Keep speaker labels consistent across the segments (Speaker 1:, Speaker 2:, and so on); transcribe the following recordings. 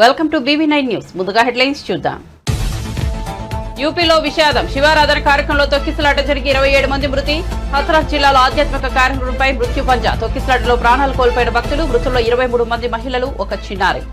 Speaker 1: Welcome to BB9 news. ముందుగా headlines చూద్దాం. యూపీలో విషాదం. శివారాధన కార్యక్రమంలో తొక్కిసలాట జరిగి 27 మంది మృతి. హత్రాస్ జిల్లాలో ఆధ్యాత్మిక కార్యక్రమంపై మృత్యు పంజ. తొక్కిసలాటలో ప్రాణాలు కోల్పోయిన భక్తులు. మృతుల్లో 23 మంది మహిళలు, ఒక చిన్నారి.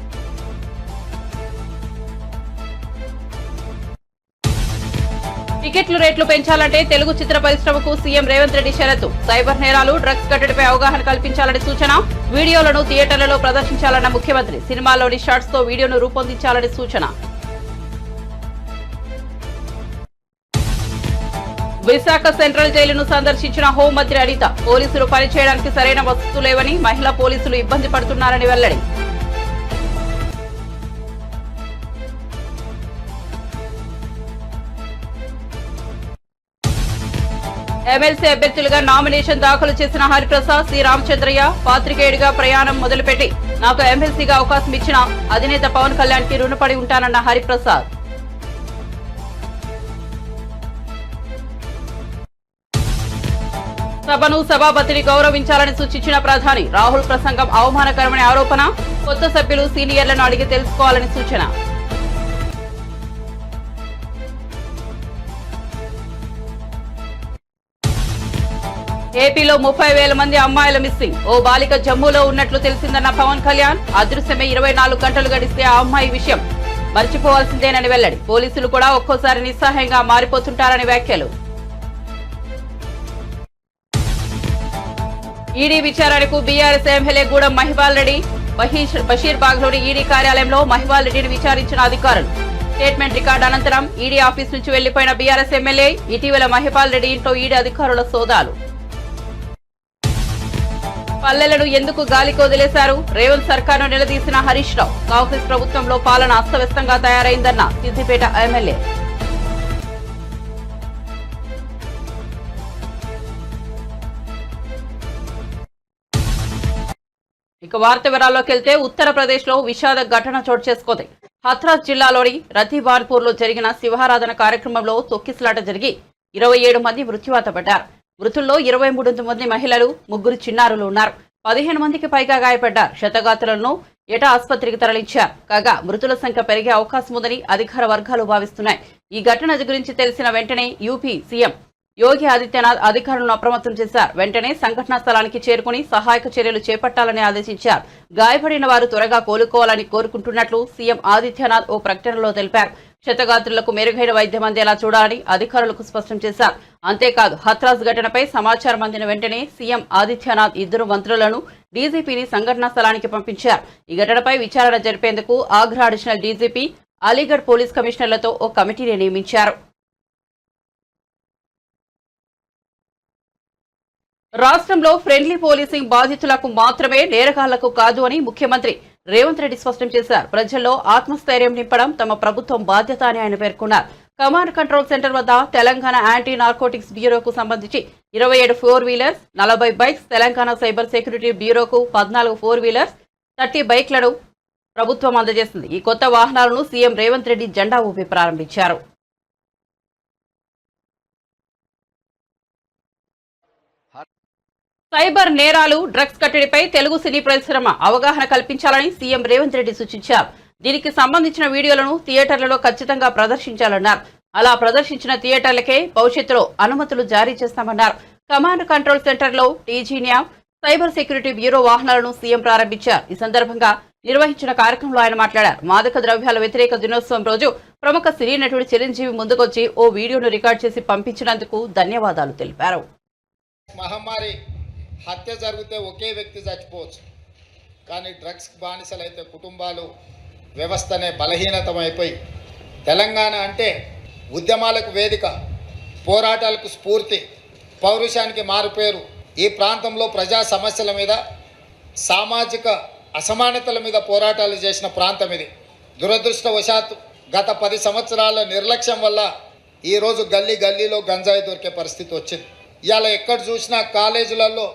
Speaker 1: టికెట్లు రేట్లు పెంచాలంటే తెలుగు చిత్ర పరిశ్రమకు సీఎం రేవంత్ రెడ్డి షరతు. సైబర్ నేరాలు, డ్రగ్స్ కట్టడిపై అవగాహన కల్పించాలని సూచన. వీడియోలను థియేటర్లలో ప్రదర్శించాలన్న ముఖ్యమంత్రి. సినిమాలోని షార్ట్స్ తో వీడియోను రూపొందించాలని సూచన. విశాఖ సెంట్రల్ జైలును సందర్శించిన హోంమంత్రి అనిత. పోలీసులు పనిచేయడానికి సరైన వసతులు లేవని, మహిళా పోలీసులు ఇబ్బంది పడుతున్నారని వెల్లడి. ఎమ్మెల్సీ అభ్యర్థులుగా నామినేషన్ దాఖలు చేసిన హరిప్రసాద్, సి రామచంద్రయ్య. పాత్రికేయుడిగా ప్రయాణం మొదలుపెట్టి నాకు ఎమ్మెల్సీగా అవకాశం ఇచ్చిన అధినేత పవన్ కళ్యాణ్ కి రుణపడి ఉంటానన్న హరిప్రసాద్. సభను, సభాపతిని గౌరవించాలని సూచించిన ప్రధాని. రాహుల్ ప్రసంగం అవమానకరమని ఆరోపణ. కొత్త సభ్యులు సీనియర్లను అడిగి తెలుసుకోవాలని సూచన. ఏపీలో 30,000 మంది అమ్మాయిల మిస్సింగ్. ఓ బాలిక జమ్మూలో ఉన్నట్లు తెలిసిందన్న పవన్ కళ్యాణ్. అదృశ్యమే 24 గంటలు గడిస్తే ఆ అమ్మాయి విషయం మర్చిపోవాల్సిందేనని వెల్లడి. పోలీసులు కూడా ఒక్కోసారి నిస్సహాయంగా మారిపోతుంటారని వ్యాఖ్యలు. ఈడీ విచారణకు బీఆర్ఎస్ ఎమ్మెల్యే గూడెం మహిపాల్ రెడ్డి. బషీర్బాగ్లోని ఈడీ కార్యాలయంలో మహిపాల్ రెడ్డిని విచారించిన అధికారులు. స్టేట్మెంట్ రికార్డు అనంతరం ఈడీ ఆఫీస్ నుంచి వెళ్లిపోయిన బీఆర్ఎస్ ఎమ్మెల్యే. ఇటీవల మహిపాల్ రెడ్డి ఇంట్లో ఈడీ అధికారుల సోదాలు. పల్లెలను ఎందుకు గాలికి వదిలేశారు? రేవంత్ సర్కార్ను నిలదీసిన హరీష్ రావు. కాంగ్రెస్ ప్రభుత్వంలో పాలన అస్తవ్యస్తంగా తయారైందన్న సిద్దిపేట ఎమ్మెల్యే. ఇక వార్త వివరాల్లోకి వెళ్తే ఉత్తరప్రదేశ్ లో విషాద ఘటన చోటు చేసుకుంది. హత్రాస్ జిల్లాలోని రతీబాన్పూర్ లో జరిగిన శివారాధన కార్యక్రమంలో తొక్కిసలాట జరిగి 27 మంది మృత్యువాత పడ్డారు. మృతుల్లో 23 మంది మహిళలు, 3 చిన్నారులు ఉన్నారు. 15 మందికి పైగా గాయపడ్డారు. క్షతగాత్రులను ఏటా ఆసుపత్రికి తరలించారు. కాగా మృతుల సంఖ్య పెరిగే అవకాశం ఉందని అధికార వర్గాలు భావిస్తున్నాయి. ఈ ఘటన గురించి తెలిసిన వెంటనే యూపీ సీఎం యోగి ఆదిత్యనాథ్ అధికారులను అప్రమత్తం చేశారు. వెంటనే సంఘటనా స్థలానికి చేరుకుని సహాయక చర్యలు చేపట్టాలని ఆదేశించారు. గాయపడిన వారు త్వరగా కోలుకోవాలని కోరుకుంటున్నట్లు సీఎం ఆదిత్యనాథ్ ఓ ప్రకటనలో తెలిపారు. క్షతగాత్రులకు మెరుగైన వైద్యం అందేలా చూడాలని అధికారులకు స్పష్టం చేశారు. అంతేకాదు హత్రాస్ ఘటనపై సమాచారం అందిన వెంటనే సీఎం ఆదిత్యనాథ్ 2 మంత్రులను, డీజీపీని సంఘటనా స్థలానికి పంపించారు. ఈ ఘటనపై విచారణ జరిపేందుకు Agra additional DGP, Aligarh police కమిషనర్లతో ఓ కమిటీని నియమించారు. రాష్ట్రంలో ఫ్రెండ్లీ పోలీసింగ్ బాధితులకు మాత్రమే, నేరగాళ్లకు కాదు అని ముఖ్యమంత్రి రేవంత్ రెడ్డి స్పష్టం చేశారు. ప్రజల్లో ఆత్మస్థైర్యం నింపడం తమ ప్రభుత్వం బాధ్యత అని ఆయన పేర్కొన్నారు. కమాండ్ కంట్రోల్ సెంటర్ వద్ద తెలంగాణ యాంటీ నార్కోటిక్స్ బ్యూరోకు సంబంధించి 27 4 wheelers, 40 bikes, Telangana cyber security బ్యూరోకు 14 4 వీలర్స్, 30 బైక్లను ప్రభుత్వం అందజేసింది. ఈ కొత్త వాహనాలను సీఎం రేవంత్ రెడ్డి జెండా ఊపి ప్రారంభించారు. సైబర్ నేరాలు, డ్రగ్స్ కట్టడిపై తెలుగు సినీ పరిశ్రమ అవగాహన కల్పించాలని సీఎం రేవంత్ రెడ్డి సూచించారు. దీనికి సంబంధించిన వీడియోలను థియేటర్లలో ఖచ్చితంగా ప్రదర్శించాలన్నారు. అలా ప్రదర్శించిన థియేటర్లకే భవిష్యత్తులో అనుమతులు జారీ చేస్తామన్నారు. కమాండ్ కంట్రోల్ సెంటర్లో టీజీనియా సైబర్ సెక్యూరిటీ బ్యూరో వాహనాలను సీఎం ప్రారంభించారు. ఈ సందర్భంగా నిర్వహించిన కార్యక్రమంలో ఆయన మాట్లాడారు. మాదక ద్రవ్యాల వ్యతిరేక దినోత్సవం రోజు ప్రముఖ సినీ నటుడు చిరంజీవి ముందుకొచ్చి ఓ వీడియోను రికార్డ్ చేసి పంపించినందుకు ధన్యవాదాలు తెలిపారు.
Speaker 2: హత్య జరిగితే ఒకే వ్యక్తి చచ్చిపోవచ్చు, కానీ డ్రగ్స్ బానిసలైతే కుటుంబాలు, వ్యవస్థనే బలహీనతమైపోయి, తెలంగాణ అంటే ఉద్యమాలకు వేదిక, పోరాటాలకు స్ఫూర్తి, పౌరుషానికి మారుపేరు. ఈ ప్రాంతంలో ప్రజా సమస్యల మీద, సామాజిక అసమానతల మీద పోరాటాలు చేసిన ప్రాంతం ఇది. దురదృష్టవశాత్తు గత 10 సంవత్సరాల నిర్లక్ష్యం వల్ల ఈరోజు గల్లీలో గంజాయి దొరికే పరిస్థితి వచ్చింది. ఇవాళ ఎక్కడ చూసినా కాలేజీలలో,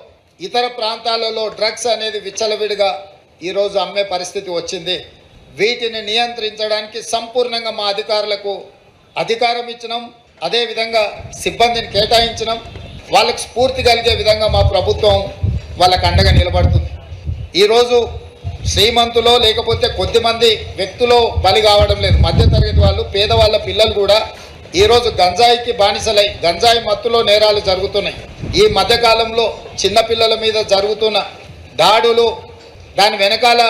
Speaker 2: ఇతర ప్రాంతాలలో డ్రగ్స్ అనేది విచ్చలవిడిగా ఈరోజు అమ్మే పరిస్థితి వచ్చింది. వీటిని నియంత్రించడానికి సంపూర్ణంగా మా అధికారులకు అధికారం ఇచ్చినాం. అదేవిధంగా సిబ్బందిని కేటాయించినాం. వాళ్ళకి స్ఫూర్తి కలిగే విధంగా మా ప్రభుత్వం వాళ్ళకు అండగా నిలబడుతుంది. ఈరోజు శ్రీమంతులో లేకపోతే కొద్దిమంది వ్యక్తులు బలి కావడం లేదు. మధ్యతరగతి వాళ్ళు, పేదవాళ్ళ పిల్లలు కూడా ఈరోజు గంజాయికి బానిసలై గంజాయి మత్తులో నేరాలు జరుగుతున్నాయి. ఈ మధ్యకాలంలో చిన్నపిల్లల మీద జరుగుతున్న దాడులు, దాని వెనకాల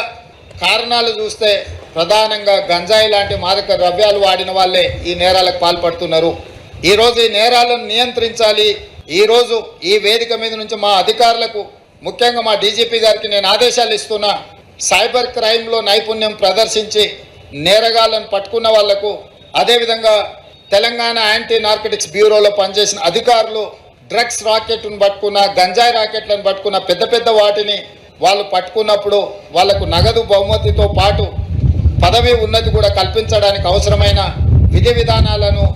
Speaker 2: కారణాలు చూస్తే ప్రధానంగా గంజాయి లాంటి మాదక ద్రవ్యాలు వాడిన వాళ్ళే ఈ నేరాలకు పాల్పడుతున్నారు. ఈరోజు ఈ నేరాలను నియంత్రించాలి. ఈరోజు ఈ వేదిక మీద నుంచి మా అధికారులకు, ముఖ్యంగా మా డీజీపీ గారికి నేను ఆదేశాలు ఇస్తున్నా. సైబర్ క్రైమ్లో నైపుణ్యం ప్రదర్శించి నేరగాళ్లను పట్టుకున్న వాళ్లకు, అదేవిధంగా తెలంగాణ యాంటీ నార్కటిక్స్ బ్యూరోలో పనిచేసిన అధికారులు డ్రగ్స్ రాకెట్ను పట్టుకున్న, గంజాయి రాకెట్లను పట్టుకున్న, పెద్ద పెద్ద వాటిని వాళ్ళు పట్టుకున్నప్పుడు వాళ్లకు నగదు బహుమతితో పాటు పదవి ఉన్నతి కూడా కల్పించడానికి అవసరమైన విధి విధానాలను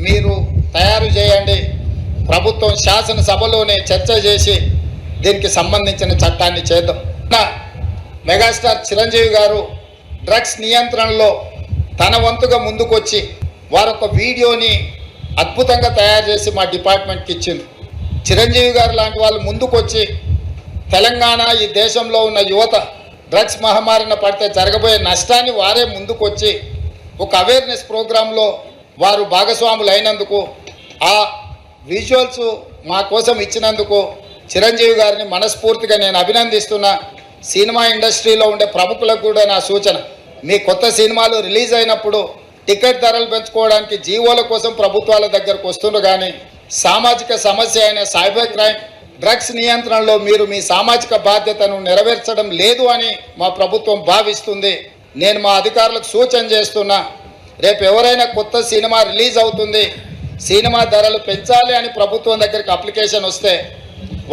Speaker 2: మీరు తయారు చేయండి. ప్రభుత్వం శాసనసభలోనే చర్చ చేసి దీనికి సంబంధించిన చట్టాన్ని చేద్దాం. మెగాస్టార్ చిరంజీవి గారు డ్రగ్స్ నియంత్రణలో తన వంతుగా ముందుకొచ్చి వారొక వీడియోని అద్భుతంగా తయారు చేసి మా డిపార్ట్మెంట్కి ఇచ్చింది. చిరంజీవి గారు లాంటి వాళ్ళు ముందుకొచ్చి తెలంగాణ, ఈ దేశంలో ఉన్న యువత డ్రగ్స్ మహమ్మారిన పడితే జరగబోయే నష్టాన్ని వారే ముందుకొచ్చి ఒక అవేర్నెస్ ప్రోగ్రాంలో వారు భాగస్వాములు అయినందుకు, ఆ విజువల్స్ మా కోసం ఇచ్చినందుకు చిరంజీవి గారిని మనస్ఫూర్తిగా నేను అభినందిస్తున్నా. సినిమా ఇండస్ట్రీలో ఉండే ప్రముఖులకు కూడా నా సూచన, మీ కొత్త సినిమాలు రిలీజ్ అయినప్పుడు టికెట్ ధరలు పెంచుకోవడానికి జీవోల కోసం ప్రభుత్వాల దగ్గరకు వస్తున్నారు, కానీ సామాజిక సమస్య అయిన సైబర్ క్రైమ్, డ్రగ్స్ నియంత్రణలో మీరు మీ సామాజిక బాధ్యతను నెరవేర్చడం లేదు అని మా ప్రభుత్వం భావిస్తుంది. నేను మా అధికారులకు సూచన చేస్తున్నా, రేపు ఎవరైనా కొత్త సినిమా రిలీజ్ అవుతుంది, సినిమా ధరలు పెంచాలి అని ప్రభుత్వం దగ్గరికి అప్లికేషన్ వస్తే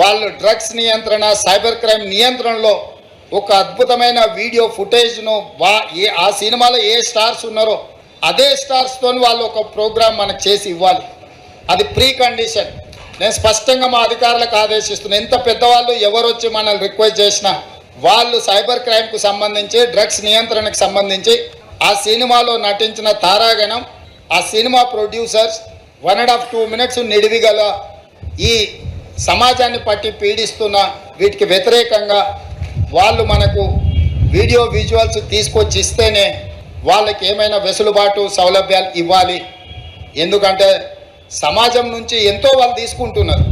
Speaker 2: వాళ్ళు డ్రగ్స్ నియంత్రణ, సైబర్ క్రైమ్ నియంత్రణలో ఒక అద్భుతమైన వీడియో ఫుటేజ్ను ఆ సినిమాలో ఏ స్టార్స్ ఉన్నారో అదే స్టార్స్తో వాళ్ళు ఒక ప్రోగ్రాం మనకు చేసి ఇవ్వాలి. అది ప్రీ కండిషన్. నేను స్పష్టంగా మా అధికారులకు ఆదేశిస్తున్నాను, ఎంత పెద్దవాళ్ళు ఎవరు వచ్చి మనల్ని రిక్వెస్ట్ చేసినా వాళ్ళు సైబర్ క్రైమ్కు సంబంధించి, డ్రగ్స్ నియంత్రణకు సంబంధించి ఆ సినిమాలో నటించిన తారాగణం, ఆ సినిమా ప్రొడ్యూసర్స్ 1.5-2 minutes నిడివిగల ఈ సమాజాన్ని పట్టి పీడిస్తున్న వీటికి వ్యతిరేకంగా వాళ్ళు మనకు వీడియో విజువల్స్ తీసుకొచ్చి ఇస్తేనే వాళ్ళకి ఏమైనా వెసులుబాటు, సౌలభ్యాలు ఇవ్వాలి. ఎందుకంటే సమాజం నుంచి ఎంతో వాళ్ళు తీసుకుంటున్నారు,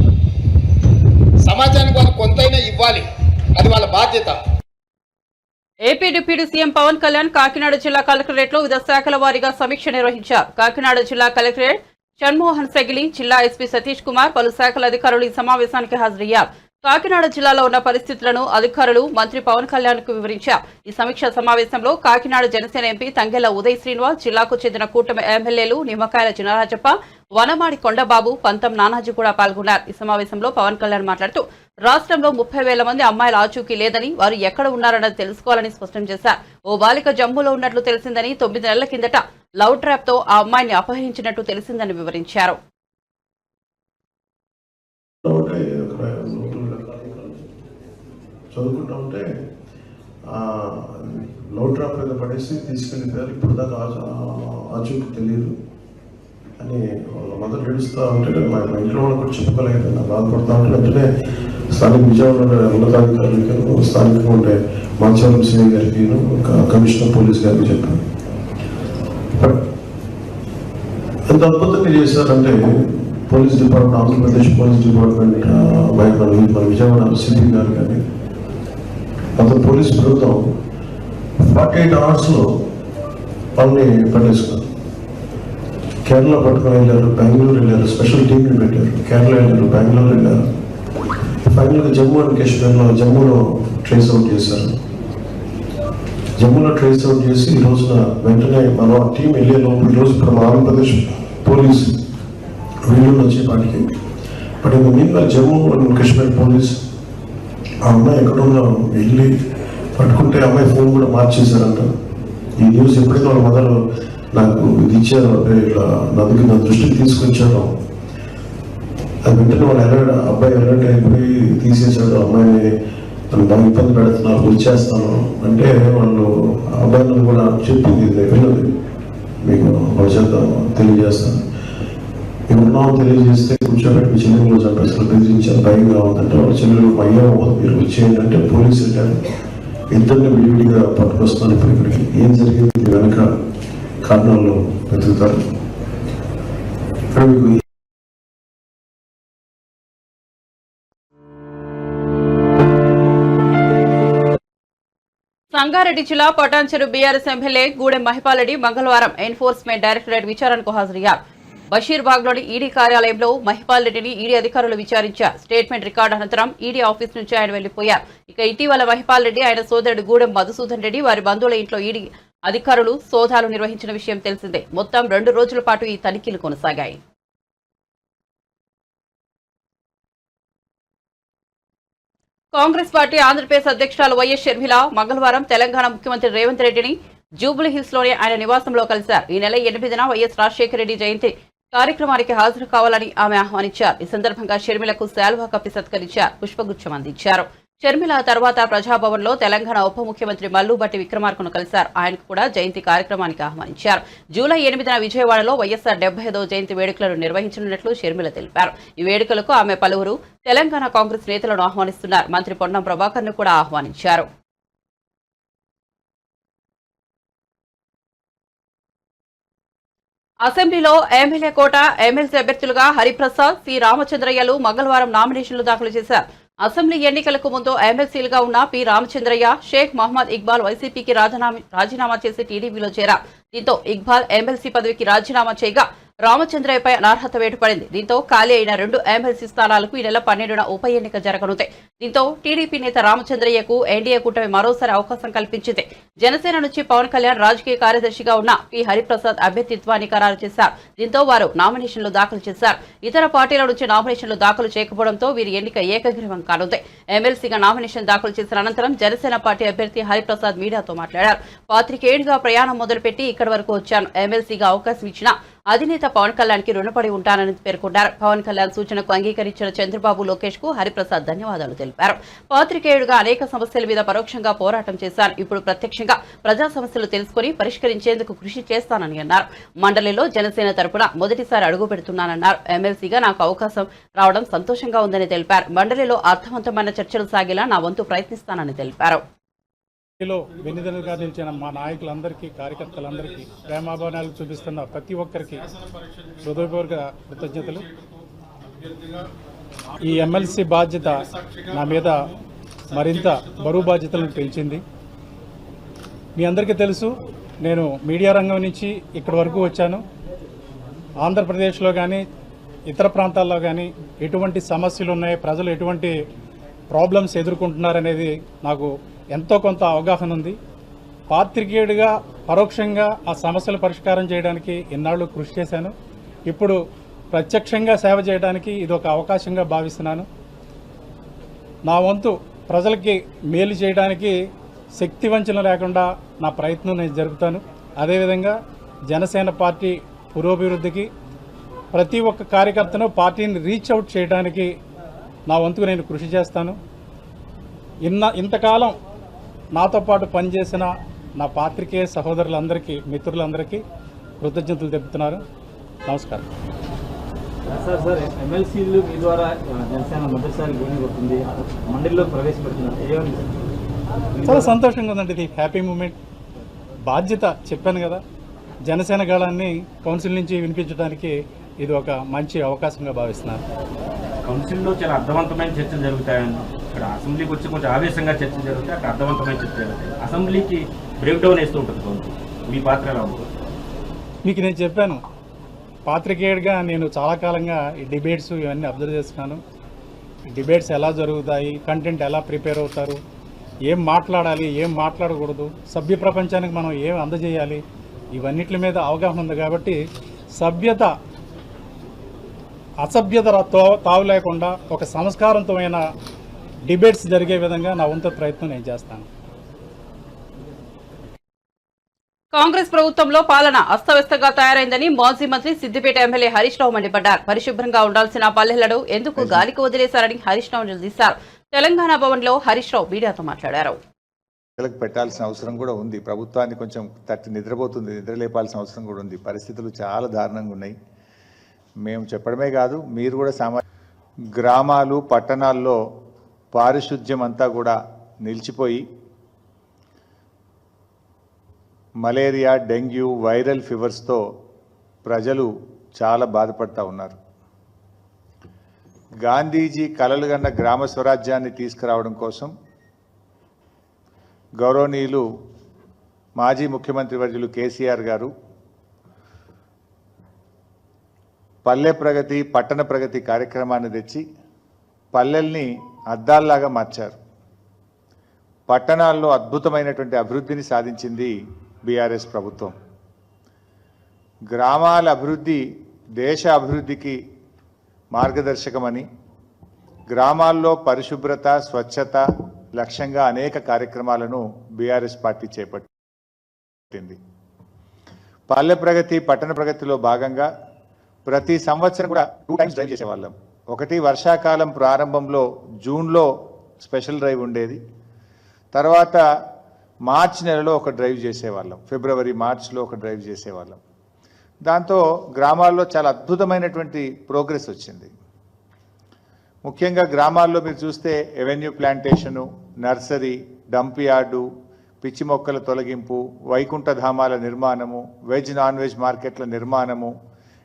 Speaker 2: సమాజానికి వాళ్ళు కొంతైనా ఇవ్వాలి, అది వాళ్ళ బాధ్యత.
Speaker 1: AP deputy CM Pavan Kalyan Kakinada జిల్లా కలెక్టరేట్లో వివిధ శాఖల వారీగా సమీక్ష నిర్వహించారు. కాకినాడ జిల్లా కలెక్టరేట్ షణ్మోహన్ సెగిలి, జిల్లా ఎస్పీ సతీష్ కుమార్, పలు శాఖల అధికారులు ఈ సమావేశానికి హాజరయ్యారు. కాకినాడ జిల్లాలో ఉన్న పరిస్థితులను అధికారులు మంత్రి పవన్ కళ్యాణ్ కు వివరించారు. ఈ సమీక్షా సమావేశంలో కాకినాడ జనసేన ఎంపీ తంగెళ్ల ఉదయ్ శ్రీనివాస్, జిల్లాకు చెందిన కూటమి ఎమ్మెల్యేలు నిమ్మకాయల చినరాజప్ప, వనమాడి కొండబాబు, పంతం నానాజీ కూడా పాల్గొన్నారు. ఈ సమావేశంలో పవన్ కళ్యాణ్ మాట్లాడుతూ రాష్ట్రంలో 30,000 మంది అమ్మాయిల ఆచూకీ లేదని, వారు ఎక్కడ ఉన్నారన్నది తెలుసుకోవాలని స్పష్టం చేశారు. ఓ బాలిక జమ్మూలో ఉన్నట్లు తెలిసిందని, 9 నెలల కిందట లవ్ ట్రాప్ తో ఆ అమ్మాయిని అపహరించినట్టు తెలిసిందని వివరించారు.
Speaker 3: చదువుకుంటూ ఉంటే లవ్ ట్రాప్ మీద పడేసి తీసుకెళ్ళిపోయారు. ఇప్పుడు దాకా ఆచూకీ తెలియదు అని వాళ్ళ మదర్ ఏడుస్తూ ఉంటే మా ఇంట్లో వాళ్ళకి కూడా చెప్పుకోలేదు. నాకు బాధపడుతూ ఉంటే వెంటనే స్థానిక విజయవాడ ఉన్నతాధికారులకి, స్థానికంగా ఉండే మాచవరం సిఐ గారికి, కమిషనర్ పోలీస్ గారికి చెప్పాను. బట్ ఎంత అద్భుతంగా చేశారంటే police department, Andhra Pradesh police department, మన విజయవాడ సిపి గారు కానీ అతను పోలీస్ బృందం 48 hours వాళ్ళని పట్టేసుకున్నారు. కేరళ పట్టుకొని వెళ్ళారు, బెంగళూరు వెళ్ళారు, స్పెషల్ టీంని పెట్టారు. కేరళ వెళ్ళారు, బెంగళూరు వెళ్ళారు, ఫైనల్గా జమ్మూ అండ్ కాశ్మీర్లో జమ్మూలో ట్రేస్ అవుట్ చేశారు. జమ్మూలో ట్రేస్ అవుట్ చేసి ఈ రోజున వెంటనే మనం ఆ టీం వెళ్ళే లోపు ఈరోజు ఇప్పుడు మన ఆంధ్రప్రదేశ్ పోలీస్ వీళ్ళు వచ్చేపాటికి, బట్ ఇంకా mean Jammu and Kashmir police ఆ అమ్మాయి ఎక్కడున్నా వెళ్ళి పట్టుకుంటే అమ్మాయి ఫోన్ కూడా మార్చేశారంట. ఈ న్యూస్ ఎప్పుడైతే వాళ్ళ మదర్ నాకు ఇది ఇచ్చారో, ఇట్లా నా దృష్టికి తీసుకొచ్చారో, అది వెంటనే వాళ్ళు అబ్బాయి అలర్ట్ అయిపోయి తీసేశాడు. అమ్మాయిని బాగా ఇబ్బంది పెడుతున్నారు, వచ్చేస్తాను అంటే వాళ్ళు అబ్బాయిని కూడా చెప్పింది, విన్నది మీకు భవిష్యత్తు తెలియజేస్తాను, ఇప్పుడున్నామో తెలియజేస్తే కూర్చోబెట్టి మీ చెల్లెలు చంపేస్తారు, బెదిరించారు, భయంగా ఉందంటే వాళ్ళ చెల్లెలు అయ్యా మీరు వచ్చేయండి అంటే పోలీసు వెళ్ళారు. ఇద్దరిని విడివిడిగా పట్టుకొస్తున్నారు. ఇప్పుడు ఇక్కడికి ఏం జరిగింది వెనక కారణాల్లో వెతుకుతారు. ఇక్కడ మీకు
Speaker 1: సంగారెడ్డి జిల్లా పటాన్చెరు బీఆర్ఎస్ ఎమ్మెల్యే గూడెం మహిపాల్ రెడ్డి మంగళవారం ఎన్ఫోర్స్మెంట్ డైరెక్టరేట్ విచారణకు హాజరయ్యారు. బషీర్బాగ్లోని ఈడీ కార్యాలయంలో మహిపాల్ రెడ్డిని ఈడీ అధికారులు విచారించారు. స్టేట్మెంట్ రికార్డు అనంతరం ఈడీ ఆఫీస్ నుంచి ఆయన వెళ్లిపోయారు. ఇక ఇటీవల మహిపాల్ రెడ్డి ఆయన సోదరుడు గూడెం మధుసూదన్ రెడ్డి వారి బంధువుల ఇంట్లో ఈడీ అధికారులు సోదాలు నిర్వహించిన విషయం తెలిసిందే. మొత్తం 2 రోజుల పాటు ఈ తనిఖీలు కొనసాగాయి. కాంగ్రెస్ పార్టీ ఆంధ్రప్రదేశ్ అధ్యక్షురాలు వైఎస్ షర్మిల మంగళవారం తెలంగాణ ముఖ్యమంత్రి రేవంత్ రెడ్డిని జూబ్లీహిల్స్ లోని ఆయన నివాసంలో కలిశారు. ఈ నెల 8న వైఎస్ రాజశేఖర రెడ్డి జయంతి కార్యక్రమానికి హాజరు కావాలని ఆమె ఆహ్వానించారు. ఈ సందర్భంగా షర్మిలకు శాల్వా కప్పి సత్కరించారు, పుష్పగుచ్చం అందించారు. షర్మిల తర్వాత ప్రజాభవన్ లో తెలంగాణ ఉప ముఖ్యమంత్రి మల్లుబట్టి విక్రమార్కను కలిశారు. ఆయనకు కూడా జయంతి కార్యక్రమానికి ఆహ్వానించారు. జూలై 8న విజయవాడలో వైఎస్ఆర్ 75వ జయంతి వేడుకలను నిర్వహించనున్నట్లు షర్మిల తెలిపారు. ఈ వేడుకలకు ఆమె పలువురు తెలంగాణ కాంగ్రెస్ నేతలను ఆహ్వానిస్తున్నారు. మంత్రి పొన్నం ప్రభాకర్ ను కూడా ఆహ్వానించారు. అసెంబ్లీలో ఎమ్మెల్యే కోట ఎమ్మెల్సీ అభ్యర్థులుగా హరిప్రసాద్, సి రామచంద్రయ్యలు మంగళవారం నామినేషన్లు దాఖలు చేశారు. అసెంబ్లీ ఎన్నికలకు ముందు ఎమ్మెల్సీలుగా ఉన్న పి రామచంద్రయ్య, షేక్ మహమ్మద్ ఇక్బాల్ వైసీపీకి రాజీనామా చేసి టీడీపీలో చేరారు. దీంతో ఇక్బాల్ ఎమ్మెల్సీ పదవికి రాజీనామా చేయగా రామచంద్రయ్యపై అనర్హత వేటు పడింది. దీంతో ఖాళీ అయిన 2 ఎమ్మెల్సీ స్థానాలకు ఈ నెల 12న ఉప ఎన్నిక జరగనుంది. దీంతో టీడీపీ నేత రామచంద్రయ్యకు ఎన్డీఏ కూటమి మరోసారి అవకాశం కల్పించింది. జనసేన నుంచి పవన్ కళ్యాణ్ రాజకీయ కార్యదర్శిగా ఉన్న పి హరిప్రసాద్ అభ్యర్థిత్వాన్ని ఖరారు చేశారు. దీంతో వారు నామినేషన్లు దాఖలు చేశారు. ఇతర పార్టీల నుంచి నామినేషన్లు దాఖలు చేయకపోవడంతో వీరి ఎన్నిక ఏకగ్రీవం కానుంది. ఎమ్మెల్సీగా నామినేషన్ దాఖలు చేసిన అనంతరం జనసేన పార్టీ అభ్యర్థి హరిప్రసాద్ మీడియాతో మాట్లాడారు. పాత్రికేయుడిగా ప్రయాణం మొదలుపెట్టి ఇక్కడి వరకు వచ్చాను. ఎమ్మెల్సీగా అవకాశం ఇచ్చిన అధినేత పవన్ కళ్యాణ్ కి రుణపడి ఉంటానని పేర్కొన్నారు. పవన్ కళ్యాణ్ సూచనకు అంగీకరించిన చంద్రబాబు, లోకేష్ కు హరిప్రసాద్ ధన్యవాదాలు తెలిపారు. పాత్రికేయుడుగా అనేక సమస్యల మీద పరోక్షంగా పోరాటం చేశారు. ఇప్పుడు ప్రత్యక్షంగా ప్రజా సమస్యలు తెలుసుకుని పరిష్కరించేందుకు కృషి చేస్తానని అన్నారు. మండలిలో జనసేన తరపున మొదటిసారి అడుగు పెడుతున్నానన్నారు. ఎమ్మెల్సీగా నాకు అవకాశం రావడం సంతోషంగా ఉందని తెలిపారు. మండలిలో అర్థవంతమైన చర్చలు సాగేలా నా వంతు ప్రయత్నిస్తానని తెలిపారు.
Speaker 4: వెన్నుదన్నుగా నిలిచిన మా నాయకులందరికీ, కార్యకర్తలందరికీ, ప్రేమాభావాలు చూపిస్తున్న ప్రతి ఒక్కరికి హృదయపూర్వక కృతజ్ఞతలు. ఈ ఎమ్మెల్సీ బాధ్యత నా మీద మరింత బరువు బాధ్యతలను పెంచింది. మీ అందరికీ తెలుసు, నేను మీడియా రంగం నుంచి ఇక్కడి వరకు వచ్చాను. ఆంధ్రప్రదేశ్లో కానీ ఇతర ప్రాంతాల్లో కానీ ఎటువంటి సమస్యలు ఉన్నాయి, ప్రజలు ఎటువంటి ప్రాబ్లమ్స్ ఎదుర్కొంటున్నారనేది నాకు ఎంతో కొంత అవగాహన ఉంది. పాత్రికేయుడిగా పరోక్షంగా ఆ సమస్యల పరిష్కారం చేయడానికి ఇన్నాళ్ళు కృషి చేశాను. ఇప్పుడు ప్రత్యక్షంగా సేవ చేయడానికి ఇది ఒక అవకాశంగా భావిస్తున్నాను. నా వంతు ప్రజలకి మేలు చేయడానికి శక్తి వంచన లేకుండా నా ప్రయత్నం నేను జరుపుతాను. అదేవిధంగా జనసేన పార్టీ పురోభివృద్ధికి, ప్రతి ఒక్క కార్యకర్తను పార్టీని రీచ్ అవుట్ చేయడానికి నా వంతుకు నేను కృషి చేస్తాను. ఇంతకాలం నాతో పాటు పనిచేసిన నా పాత్రికేయ సహోదరులందరికీ, మిత్రులందరికీ కృతజ్ఞతలు తెలుపుతున్నారు. నమస్కారం.
Speaker 5: సార్ ఎమ్మెల్సీలు మీ ద్వారా జనసేన మొదటిసారి గోని కొడుతుంది, మండలిలో ప్రవేశపెడుతున్నారు.
Speaker 4: చాలా సంతోషంగా ఉందండి. ఇది హ్యాపీ మూమెంట్. బాధ్యత చెప్పాను కదా, జనసేన గాళాన్ని కౌన్సిల్ నుంచి వినిపించడానికి ఇది ఒక మంచి అవకాశంగా భావిస్తున్నాను.
Speaker 5: కౌన్సిల్లో చాలా అర్థవంతమైన చర్చలు జరుగుతాయండి. ఇక్కడ అసెంబ్లీకి వచ్చి కొంచెం ఆవేశంగా చర్చలు జరుగుతాయి, అక్కడ అర్థవంతమైన చర్చలు జరుగుతాయి. అసెంబ్లీకి బ్రేక్ డౌన్ వేస్తూ ఉంటుంది కౌన్సిల్. మీ పాత్ర ఎలా ఉంటుంది?
Speaker 4: మీకు నేను చెప్పాను, పాత్రికేయుడిగా నేను చాలా కాలంగా ఈ డిబేట్స్ ఇవన్నీ అబ్జర్వ్ చేస్తున్నాను. డిబేట్స్ ఎలా జరుగుతాయి, కంటెంట్ ఎలా ప్రిపేర్ అవుతారు, ఏం మాట్లాడాలి, ఏం మాట్లాడకూడదు, సభ్య ప్రపంచానికి మనం ఏం అందజేయాలి, ఇవన్నిటి మీద అవగాహన ఉంది. కాబట్టి సభ్యత అసభ్యత తావు లేకుండా ఒక సంస్కారవంతమైన డిబేట్స్ జరిగే విధంగా నా వంతు ప్రయత్నం నేను చేస్తాను.
Speaker 1: కాంగ్రెస్ ప్రభుత్వంలో పాలన అస్తవ్యస్తంగా తయారైందని మాజీ మంత్రి సిద్దిపేట ఎమ్మెల్యే హరీష్ రావు మండిపడ్డారు. పరిశుభ్రంగా ఉండాల్సిన పల్లెలను ఎందుకు గాలికి వదిలేశారని హరీష్ రావు నిలదీశారు. తెలంగాణ భవన్ లో హరీష్ రావు మీడియాతో మాట్లాడారు.
Speaker 6: పెట్టాల్సిన అవసరం కూడా ఉంది. ప్రభుత్వాన్ని కొంచెం తట్టి నిద్రపోతుంది, నిద్రలేపాల్సిన అవసరం కూడా ఉంది. పరిస్థితులు చాలా దారుణంగా ఉన్నాయి. మేము చెప్పడమే కాదు, మీరు కూడా గ్రామాలు పట్టణాల్లో పారిశుద్ధ్యం అంతా కూడా నిలిచిపోయి మలేరియా, డెంగ్యూ, వైరల్ ఫీవర్స్తో ప్రజలు చాలా బాధపడుతూ ఉన్నారు. గాంధీజీ కలలుగన్న గ్రామ స్వరాజ్యాన్ని తీసుకురావడం కోసం గౌరవనీయులు మాజీ ముఖ్యమంత్రి వర్యులు కేసీఆర్ గారు పల్లె ప్రగతి, పట్టణ ప్రగతి కార్యక్రమాన్ని తెచ్చి పల్లెల్ని అద్దాల్లాగా మార్చారు. పట్టణాల్లో అద్భుతమైనటువంటి అభివృద్ధిని సాధించింది బీఆర్ఎస్ ప్రభుత్వం. గ్రామాల అభివృద్ధి దేశ అభివృద్ధికి మార్గదర్శకమని గ్రామాల్లో పరిశుభ్రత, స్వచ్ఛత లక్ష్యంగా అనేక కార్యక్రమాలను బీఆర్ఎస్ పార్టీ చేపట్టింది. పల్లె ప్రగతి, పట్టణ ప్రగతిలో భాగంగా ప్రతి సంవత్సరం కూడా 2 టైమ్స్ డ్రైవ్ చేసేవాళ్ళం. ఒకటి వర్షాకాలం ప్రారంభంలో జూన్లో స్పెషల్ డ్రైవ్ ఉండేది. తర్వాత మార్చి నెలలో ఒక డ్రైవ్ చేసేవాళ్ళం. ఫిబ్రవరి, మార్చిలో ఒక డ్రైవ్ చేసేవాళ్ళం. దాంతో గ్రామాల్లో చాలా అద్భుతమైనటువంటి ప్రోగ్రెస్ వచ్చింది. ముఖ్యంగా గ్రామాల్లో మీరు చూస్తే avenue plantation, nursery, dump yard, పిచ్చి మొక్కల తొలగింపు, వైకుంఠధామాల నిర్మాణము, వెజ్ నాన్ వెజ్ మార్కెట్ల నిర్మాణము,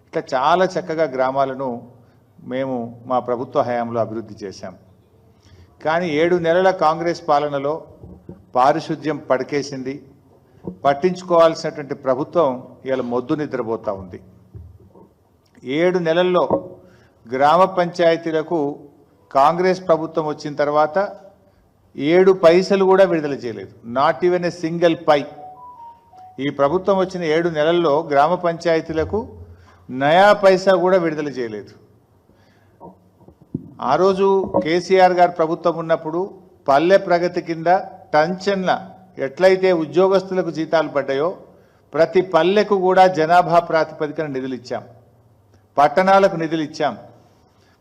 Speaker 6: ఇట్లా చాలా చక్కగా గ్రామాలను మేము మా ప్రభుత్వ హయాంలో అభివృద్ధి చేశాం. కానీ 7 నెలల కాంగ్రెస్ పాలనలో పారిశుద్ధ్యం పడకేసింది. పట్టించుకోవాల్సినటువంటి ప్రభుత్వం ఇలా మొద్దు నిద్రపోతూ ఉంది. 7 నెలల్లో గ్రామ పంచాయతీలకు కాంగ్రెస్ ప్రభుత్వం వచ్చిన తర్వాత 7 పైసలు కూడా విడుదల చేయలేదు. నాట్ ఈవెన్ ఏ సింగిల్ పై. ఈ ప్రభుత్వం వచ్చిన 7 నెలల్లో గ్రామ పంచాయతీలకు నయా పైసా కూడా విడుదల చేయలేదు. ఆ రోజు కేసీఆర్ గారు ప్రభుత్వం ఉన్నప్పుడు పల్లె ప్రగతి కింద టంచన్ల ఎట్లయితే ఉద్యోగస్తులకు జీతాలు పడ్డాయో ప్రతి పల్లెకు కూడా జనాభా ప్రాతిపదికన నిధులు ఇచ్చాం. పట్టణాలకు నిధులు ఇచ్చాం.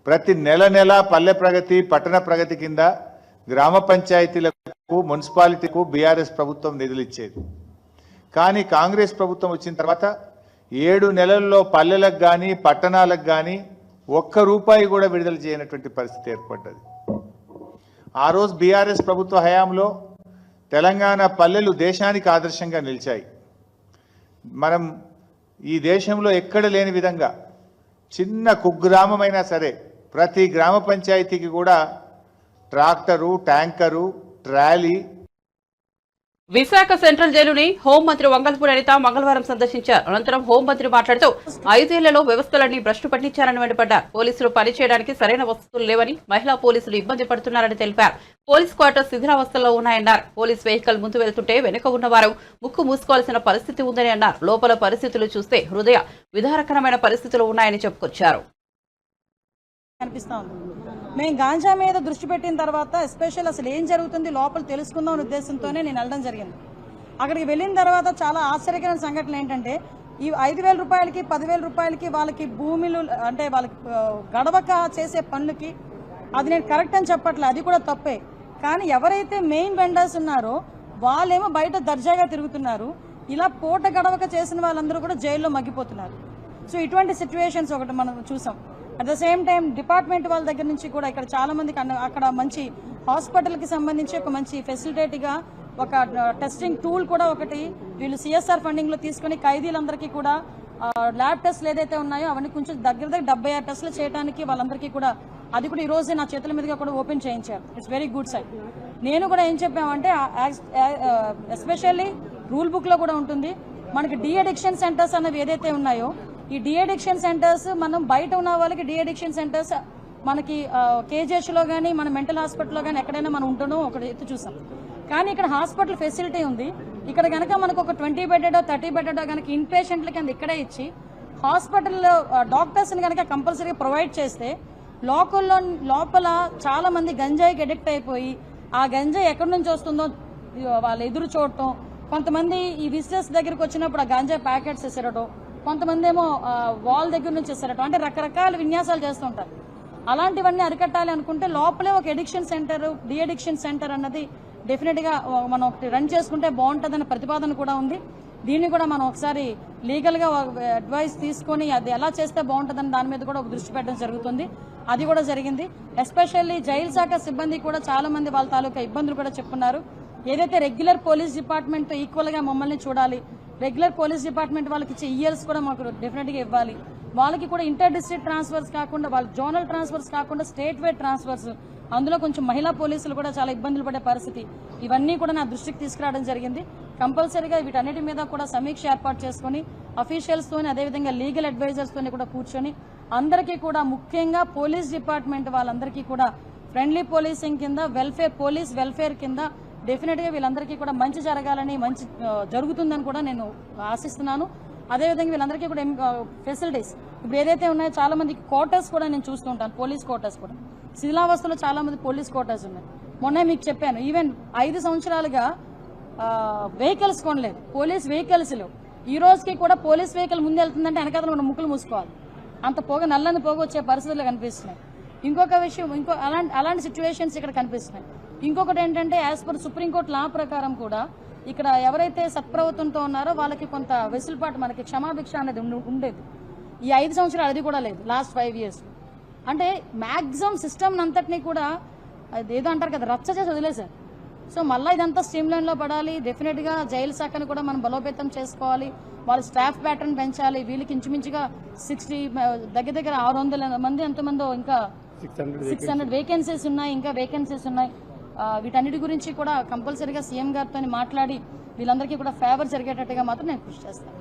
Speaker 6: ప్రతి నెల పల్లె ప్రగతి, పట్టణ ప్రగతి కింద గ్రామ పంచాయతీలకు, మున్సిపాలిటీకు బీఆర్ఎస్ ప్రభుత్వం నిధులు ఇచ్చేది. కానీ కాంగ్రెస్ ప్రభుత్వం వచ్చిన తర్వాత 7 నెలల్లో పల్లెలకు కానీ పట్టణాలకు కానీ ₹1 కూడా విడుదల చేయనటువంటి పరిస్థితి ఏర్పడ్డది. ఆ రోజు బీఆర్ఎస్ ప్రభుత్వ హయాంలో తెలంగాణ పల్లెలు దేశానికి ఆదర్శంగా నిలిచాయి. మనం ఈ దేశంలో ఎక్కడ లేని విధంగా చిన్న కుగ్రామమైనా సరే ప్రతి గ్రామ పంచాయతీకి కూడా tractor, tanker, trolley.
Speaker 1: Visakha central జైలుని హోంమంత్రి వంగల్పూడి అనిత మంగళవారం సందర్శించారు. అనంతరం హోంమంత్రి మాట్లాడుతూ 5 ఏళ్లలో వ్యవస్థలన్నీ భ్రష్టు పట్టించారని మండిపడ్డారు. పోలీసులు పనిచేయడానికి సరైన వసతులు లేవని, మహిళా పోలీసులు ఇబ్బంది పడుతున్నారని తెలిపారు. పోలీస్ క్వార్టర్స్ శిథిలావస్థలో ఉన్నాయన్నారు. పోలీస్ వెహికల్ ముందు వెళ్తుంటే వెనుక ఉన్నవారు ముక్కు మూసుకోవాల్సిన పరిస్థితి ఉందని అన్నారు. లోపల పరిస్థితులు చూస్తే హృదయ విదారకరమైన పరిస్థితులు ఉన్నాయని చెప్పుకొచ్చారు.
Speaker 7: మేము గాంజా మీద దృష్టి పెట్టిన తర్వాత ఎస్పెషల్ అసలు ఏం జరుగుతుంది లోపల తెలుసుకుందాం అనే ఉద్దేశంతోనే నేను వెళ్ళడం జరిగింది. అక్కడికి వెళ్ళిన తర్వాత చాలా ఆశ్చర్యకరమైన సంఘటన ఏంటంటే ఈ 5,000 రూపాయలకి 10,000 రూపాయలకి వాళ్ళకి భూములు అంటే వాళ్ళకి గడవక చేసే పనులకి అది నేను కరెక్ట్ అని చెప్పట్లే, అది కూడా తప్పే. కానీ ఎవరైతే మెయిన్ వెండర్స్ ఉన్నారో వాళ్ళేమో బయట దర్జాగా తిరుగుతున్నారు. ఇలా పూట గడవక చేసిన వాళ్ళందరూ కూడా జైల్లో మగ్గిపోతున్నారు. సో ఇటువంటి సిచ్యువేషన్స్ ఒకటి మనం చూసాం. At the same time department వాళ్ళ దగ్గర నుంచి కూడా ఇక్కడ చాలా మందికి అక్కడ మంచి హాస్పిటల్కి సంబంధించి ఒక మంచి ఫెసిలిటేట్గా ఒక టెస్టింగ్ టూల్ కూడా ఒకటి వీళ్ళు CSR ఫండింగ్లో తీసుకుని ఖైదీలందరికీ కూడా ల్యాబ్ టెస్ట్లు ఏదైతే ఉన్నాయో అవన్నీ కొంచెం దగ్గర 76 టెస్టులు చేయడానికి వాళ్ళందరికీ కూడా అది కూడా ఈ రోజే నా చేతుల మీదుగా కూడా ఓపెన్ చేయించారు. It's very good sign. నేను కూడా ఏం చెప్పామంటే ఎస్పెషల్లీ రూల్ బుక్లో కూడా ఉంటుంది మనకి డీ అడిక్షన్ సెంటర్స్ అన్నవి ఏదైతే ఉన్నాయో ఈ డీ అడిక్షన్ సెంటర్స్ మనం బయట ఉన్న వాళ్ళకి డీ అడిక్షన్ సెంటర్స్ మనకి కేజీహెచ్లో కానీ మన మెంటల్ హాస్పిటల్లో కానీ ఎక్కడైనా మనం ఉంటున్నాం ఒకటి ఎత్తు చూసాం. కానీ ఇక్కడ హాస్పిటల్ ఫెసిలిటీ ఉంది. ఇక్కడ కనుక మనకు ఒక 20 బెడెడో 30 బెడెడో కనుక ఇన్ పేషెంట్ల కింద ఇక్కడే ఇచ్చి హాస్పిటల్లో డాక్టర్స్ని కనుక కంపల్సరీగా ప్రొవైడ్ చేస్తే లోపల చాలా మంది గంజాయికి అడిక్ట్ అయిపోయి ఆ గంజాయి ఎక్కడి నుంచి వస్తుందో వాళ్ళు ఎదురు చూడటం, కొంతమంది ఈ విజిటర్స్ దగ్గరికి వచ్చినప్పుడు ఆ గంజాయి ప్యాకెట్స్ ఇసరటం, కొంతమంది ఏమో వాల్ దగ్గర నుంచి ఇస్తారట, అంటే రకరకాల విన్యాసాలు చేస్తుంటారు. అలాంటివన్నీ అరికట్టాలి అనుకుంటే లోపలే ఒక addiction centre, de addiction centre అన్నది డెఫినెట్గా మనం ఒకటి రన్ చేసుకుంటే బాగుంటుందన్న ప్రతిపాదన కూడా ఉంది. దీన్ని కూడా మనం ఒకసారి లీగల్గా అడ్వైస్ తీసుకొని అది ఎలా చేస్తే బాగుంటుందని దాని మీద కూడా ఒక దృష్టి పెట్టడం జరుగుతుంది. అది కూడా జరిగింది. ఎస్పెషల్లీ జైలు శాఖ సిబ్బంది కూడా చాలా మంది వాళ్ళ తాలూకా ఇబ్బందులు కూడా చెప్పున్నారు. ఏదైతే రెగ్యులర్ పోలీస్ డిపార్ట్మెంట్ ఈక్వల్గా మమ్మల్ని చూడాలి, రెగ్యులర్ పోలీస్ డిపార్ట్మెంట్ వాళ్ళకి ఇచ్చే ఇయర్స్ కూడా మాకు డెఫినెట్గా ఇవ్వాలి. వాళ్ళకి కూడా ఇంటర్ డిస్ట్రిక్ట్ ట్రాన్స్ఫర్స్ కాకుండా, వాళ్ళ జోనల్ ట్రాన్స్ఫర్స్ కాకుండా స్టేట్ వైడ్ ట్రాన్స్ఫర్స్, అందులో కొంచెం మహిళా పోలీసులు కూడా చాలా ఇబ్బందులు పడే పరిస్థితి, ఇవన్నీ కూడా నా దృష్టికి తీసుకురావడం జరిగింది. కంపల్సరీగా వీటన్నిటి మీద కూడా సమీక్ష ఏర్పాటు చేసుకుని అఫీషియల్స్తోని, అదేవిధంగా లీగల్ అడ్వైజర్స్తోని కూడా కూర్చొని అందరికీ కూడా, ముఖ్యంగా పోలీస్ డిపార్ట్మెంట్ వాళ్ళందరికీ కూడా ఫ్రెండ్లీ పోలీసింగ్ కింద, పోలీస్ వెల్ఫేర్ కింద డెఫినెట్గా వీళ్ళందరికీ కూడా మంచి జరగాలని, మంచి జరుగుతుందని కూడా నేను ఆశిస్తున్నాను. అదేవిధంగా వీళ్ళందరికీ కూడా ఫెసిలిటీస్ ఇప్పుడు ఏదైతే ఉన్నాయో, చాలా మందికి క్వార్టర్స్ కూడా నేను చూస్తూ ఉంటాను, పోలీస్ క్వార్టర్స్ కూడా శిథిలావస్థలో చాలా మంది పోలీస్ క్వార్టర్స్ ఉన్నాయి. మొన్న మీకు చెప్పాను, ఈవెన్ 5 సంవత్సరాలుగా వెహికల్స్ కొనలేదు, పోలీస్ వెహికల్స్ లేవు. ఈ రోజుకి కూడా పోలీస్ వెహికల్ ముందు వెళ్తుందంటే వెనకాల ఉన్న ముక్కులు మూసుకోవాలి, అంత నల్లని పొగ వచ్చే పరిస్థితులు కనిపిస్తున్నాయి. ఇంకొక విషయం, అలాంటి సిచ్యువేషన్స్ ఇక్కడ కనిపిస్తున్నాయి. ఇంకొకటి ఏంటంటే, యాజ్ పర్ సుప్రీంకోర్టు లా ప్రకారం కూడా ఇక్కడ ఎవరైతే సత్ప్రవర్తనతో ఉన్నారో వాళ్ళకి కొంత వెసులుబాటు, మనకి క్షమాభిక్ష అనేది ఉండేది. ఈ 5 సంవత్సరాలు అది కూడా లేదు, లాస్ట్ 5 years. అంటే మ్యాక్సిమం సిస్టమ్ అంతటినీ కూడా ఏదో అంటారు కదా, రచ్చ చేసి వదిలేశారు. సో మళ్ళీ ఇదంతా స్ట్రీమ్ లైన్ లో పడాలి. డెఫినెట్గా జైలు శాఖను కూడా మనం బలోపేతం చేసుకోవాలి, వాళ్ళ స్టాఫ్ ప్యాటర్న్ పెంచాలి. వీళ్ళకి ఇంచుమించుగా 60 దగ్గర 600 మంది ఎంతమందో, ఇంకా 600 వేకెన్సీస్ ఉన్నాయి, ఇంకా వేకెన్సీస్ ఉన్నాయి. వీటన్నిటి గురించి కూడా కంపల్సరీగా సీఎం గారితో మాట్లాడి వీళ్ళందరికీ కూడా ఫేవర్ జరిగేటట్టుగా మాత్రం నేను కృషి చేస్తాను.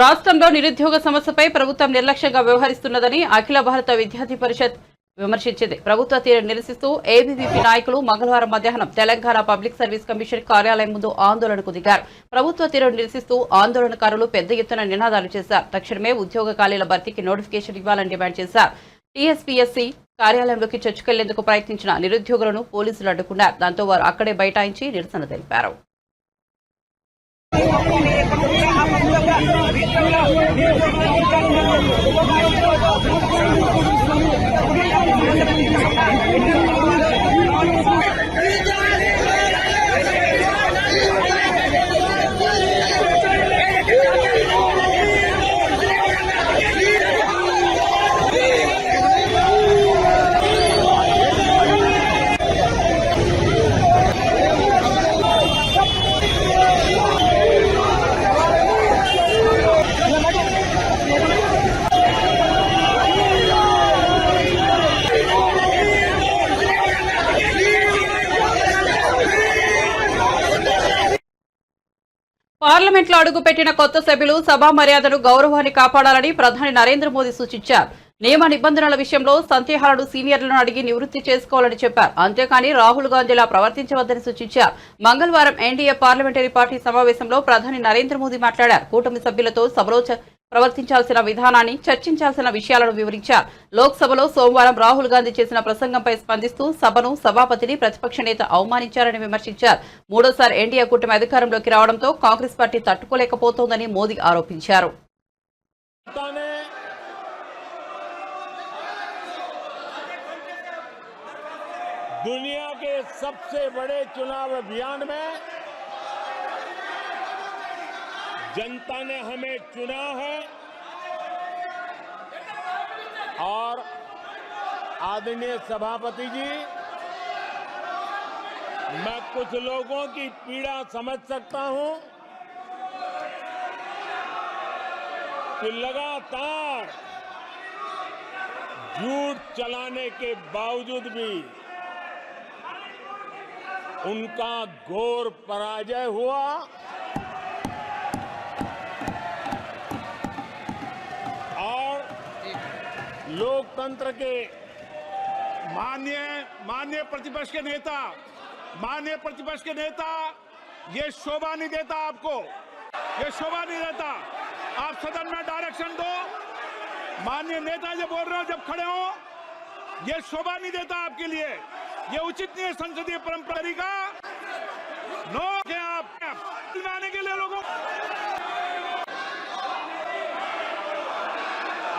Speaker 1: రాష్ట్రంలో నిరుద్యోగ సమస్యపై ప్రభుత్వం నిర్లక్ష్యంగా వ్యవహరిస్తున్నదని అఖిల భారత విద్యార్థి పరిషత్ విమర్శించింది. ప్రభుత్వ తీరు నిరసిస్తూ ఏబీవీపీ నాయకులు మంగళవారం మధ్యాహ్నం తెలంగాణ పబ్లిక్ సర్వీస్ కమిషన్ కార్యాలయం ముందు ఆందోళనకు దిగారు. ప్రభుత్వ తీరు నిరసిస్తూ ఆందోళనకారులు పెద్ద ఎత్తున నినాదాలు చేశారు. తక్షణమే ఉద్యోగ ఖాళీల భర్తీకి నోటిఫికేషన్ ఇవ్వాలని డిమాండ్ చేశారు. టీఎస్పీఎస్సీ కార్యాలయంలోకి చొచ్చుకెళ్లేందుకు ప్రయత్నించిన నిరుద్యోగులను పోలీసులు అడ్డుకున్నారు. దాంతో వారు అక్కడే బైఠాయించి నిరసన తెలిపారు. పార్లమెంట్లో అడుగుపెట్టిన కొత్త సభ్యులు సభా మర్యాదను, గౌరవాన్ని కాపాడాలని ప్రధాని నరేంద్ర మోదీ సూచించారు. నియమ నిబంధనల విషయంలో సందేహాలను సీనియర్లను అడిగి నివృత్తి చేసుకోవాలని చెప్పారు. అంతేకాని రాహుల్ గాంధీలా ప్రవర్తించవద్దని సూచించారు. మంగళవారం ఎన్డీఏ పార్లమెంటరీ పార్టీ సమావేశంలో ప్రధాని నరేంద్ర మోదీ మాట్లాడారు. కూటమి సభ్యులతో సభలో ప్రవర్తించాల్సిన విధానాన్ని, చర్చించాల్సిన విషయాలను వివరించారు. లోక్సభలో సోమవారం రాహుల్ గాంధీ చేసిన ప్రసంగంపై స్పందిస్తూ సభను, సభాపతిని ప్రతిపక్ష నేత అవమానించారని విమర్శించారు. మూడోసారి ఎన్డీఏ కూటమి అధికారంలోకి రావడంతో కాంగ్రెస్ పార్టీ తట్టుకోలేకపోతోందని మోదీ ఆరోపించారు.
Speaker 8: दुनिया के सबसे बड़े चुनाव अभियान में जनता ने हमें चुना है और आदरणीय सभापति जी, मैं कुछ लोगों की पीड़ा समझ सकता हूं कि लगातार झूठ चलाने के बावजूद भी उनका घोर पराजय हुआ और लोकतंत्र के माननीय प्रतिपक्ष के नेता ये शोभा नहीं देता आपको, ये शोभा नहीं देता। आप सदन में डायरेक्शन दो, माननीय नेता जो बोल रहे हो जब खड़े हो, ये शोभा नहीं देता आपके लिए, ये उचित नहीं है संसदीय परंपरा का। नो के आप आने के लिए लोगों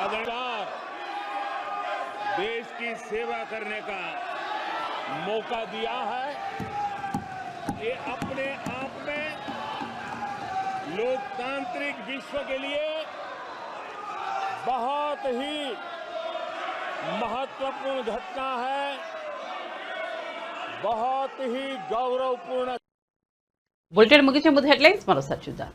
Speaker 8: अधिकार देश की सेवा करने का मौका दिया है। ये अपने आप में लोकतांत्रिक विश्व के लिए बहुत ही महत्वपूर्ण घटना है, बहुत ही गौरवपूर्ण।
Speaker 1: బులెటిన్ ముగించే ముందు హెడ్లైన్స్ మరోసారి చూద్దాం.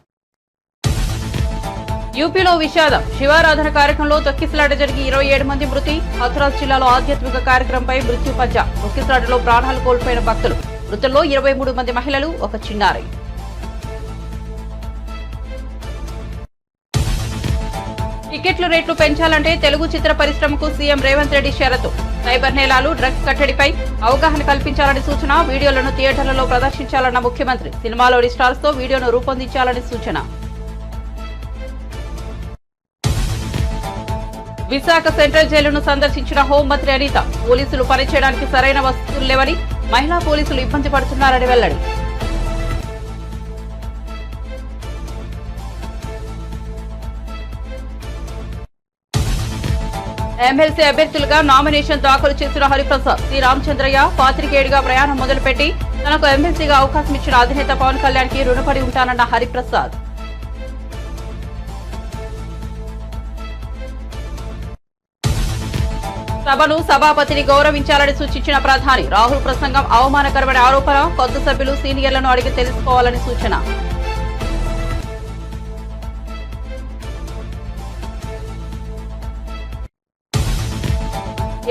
Speaker 1: యూపీలో విషాదం. శివారాధన కార్యక్రమంలో తొక్కిసలాట జరిగి 27 మంది మృతి. హథ్రాస్ జిల్లాలో ఆధ్యాత్మిక కార్యక్రమంపై మృత్యు పంజా. తొక్కిసలాటలో ప్రాణాలు కోల్పోయిన భక్తులు. మృతుల్లో 23 మంది మహిళలు, ఒక చిన్నారి. టికెట్ల రేట్లు పెంచాలంటే తెలుగు చిత్ర పరిశ్రమకు సీఎం రేవంత్ రెడ్డి షరతు. సైబర్ నేరాలు, డ్రగ్స్ కట్టడిపై అవగాహన కల్పించాలని సూచన. వీడియోలను థియేటర్లలో ప్రదర్శించాలన్న ముఖ్యమంత్రి. సినిమాలోని స్టార్స్ తో వీడియోను రూపొందించాలని సూచన. విశాఖ సెంట్రల్ జైలును సందర్శించిన హోంమంత్రి అనిత. పోలీసులు పనిచేయడానికి సరైన వసతులు లేవని, మహిళా పోలీసులు ఇబ్బంది పడుతున్నారని వెల్లడి. ఎమ్మెల్సీ అభ్యర్థులుగా నామినేషన్ దాఖలు చేసిన హరిప్రసాద్. శ్రీ రామచంద్రయ్య పాత్రికేయుడిగా ప్రయాణం మొదలుపెట్టి తనకు ఎమ్మెల్సీగా అవకాశం ఇచ్చిన అధినేత పవన్ కళ్యాణ్ కి రుణపడి ఉంటానన్న హరిప్రసాద్. సభను సభాపతిని గౌరవించాలని సూచించిన ప్రధాని. రాహుల్ ప్రసంగం అవమానకరమైన ఆరోపణ. కొత్త సభ్యులు సీనియర్లను అడిగి తెలుసుకోవాలని సూచన.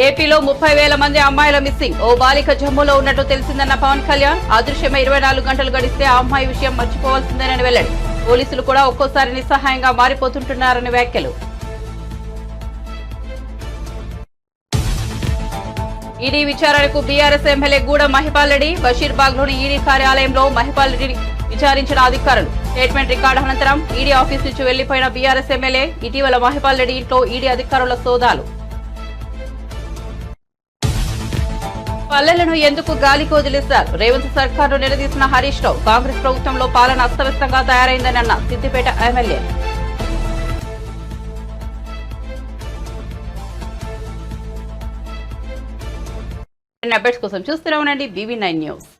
Speaker 1: ఏపీలో 30,000 మంది అమ్మాయిల మిస్సింగ్. ఓ బాలిక జమ్మూలో ఉన్నట్టు తెలిసిందన్న పవన్ కళ్యాణ్. అదృశ్యమై 24 గంటలు గడిస్తే ఆ అమ్మాయి విషయం మర్చిపోవాల్సిందేనని వెల్లడి. పోలీసులు కూడా ఒక్కోసారి నిస్సహాయంగా మారిపోతుంటున్నారని వ్యాఖ్యలు. ఈడీ విచారణకు బీఆర్ఎస్ ఎమ్మెల్యే గూడెం మహిపాల్ రెడ్డి. బషీర్బాగ్లోని ఈడీ కార్యాలయంలో మహిపాల్ రెడ్డిని విచారించిన అధికారులు. స్టేట్మెంట్ రికార్డు అనంతరం ఈడీ ఆఫీస్ నుంచి వెళ్లిపోయిన బీఆర్ఎస్ ఎమ్మెల్యే. ఇటీవల మహిపాల్ రెడ్డి ఇంట్లో ఈడీ అధికారుల సోదాలు. పల్లెలను ఎందుకు గాలికి వదిలేశారు? రేవంత్ సర్కార్ను నిలదీసిన హరీష్ రావు. కాంగ్రెస్ ప్రభుత్వంలో పాలన అస్తవ్యస్తంగా తయారైందని అన్న సిద్దిపేట ఎమ్మెల్యే. అప్డేట్స్ కోసం చూస్తూనే ఉండండి BB9 న్యూస్.